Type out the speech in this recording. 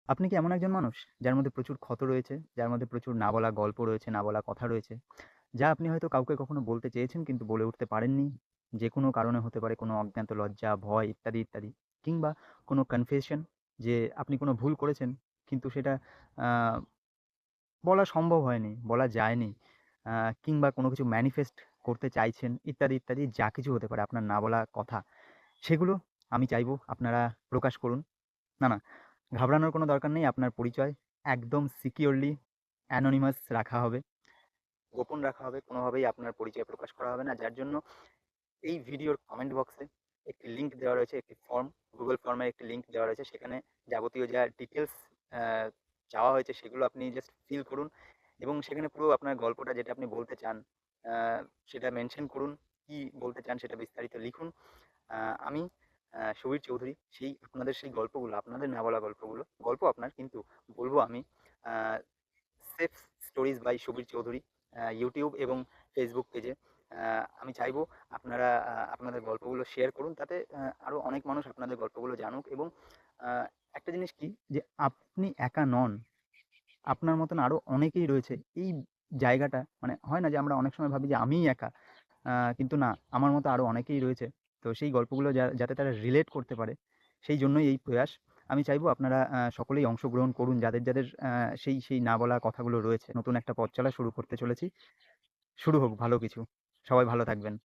আপনি কি এমন একজন মানুষ যার মধ্যে প্রচুর ক্ষত রয়েছে, যার মধ্যে প্রচুর না বলা গল্প রয়েছে, না বলা কথা রয়েছে, যা আপনি হয়তো কাউকে কখনো বলতে চেয়েছেন কিন্তু বলে উঠতে পারেননি? যেকোনো কারণে হতে পারে, কোনো অজ্ঞাত লজ্জা, ভয় ইত্যাদি, ইত্যাদি। কিংবা কোনো কনফেশন যে আপনি কোনো ভুল করেছেন কিন্তু সেটা আ বলা সম্ভব হয়নি, বলা যায়নি। আ কিংবা কোনো কিছু ম্যানিফেস্ট করতে চাইছেন ইত্যাদি, ইত্যাদি যা কিছু হতে পারে আপনার না বলা কথা, সেগুলো আমি চাইবো আপনারা প্রকাশ করুন। না, না, ঘাবড়ানোর কোনো দরকার নেই। আপনার পরিচয় একদম সিকিউরলি অ্যানোনিমাস রাখা হবে। গোপন রাখা হবে। কোনোভাবেই আপনার পরিচয় প্রকাশ করা হবে না। যার জন্য এই ভিডিওর কমেন্ট বক্সে একটি লিঙ্ক দেওয়া রয়েছে, একটি ফর্ম, Google ফর্মের একটি লিঙ্ক দেওয়া রয়েছে। সেখানে যাবতীয় যা ডিটেইলস অ্যা চাওয়া হয়েছে সেগুলো আপনি জাস্ট ফিল করুন এবং সেখানে পুরো আপনার গল্পটা যেটা আপনি বলতে চান অ্যা সেটা মেনশন করুন। কি বলতে চান সেটা বিস্তারিত লিখুন। আ আমি সুবীর চৌধুরী আপনাদের সেই গল্পগুলো, আপনাদের না বলা গল্পগুলো, গল্প আপনার কিন্তু বলবো আমি a safe stories by Subir Chowdhury YouTube এবং ফেসবুক পেজে। আমি চাইবো আপনারা আপনাদের গল্পগুলো শেয়ার করুন। তাতে আরো অনেক মানুষ আপনাদের গল্পগুলো জানুক এবং আ একটা জিনিস কি যে আপনি একা নন। আপনার মতন আরো অনেকেই রয়েছে। এই জায়গাটা মানে হয় না যে আমরা অনেক সময় ভাবি যে আমিই একা। কিন্তু না, আমার মতো আরো অনেকেই রয়েছে। তো সেই গল্পগুলো যাতে তারা রিলেট করতে পারে, সেই জন্যই এই প্রয়াস। আমি চাইবো আপনারা সকলেই অংশগ্রহণ করুন যাদের সেই না বলা কথাগুলো রয়েছে। নতুন একটা পথ চলা শুরু করতে চলেছি। শুরু হোক ভালো কিছু। সবাই ভালো থাকবেন।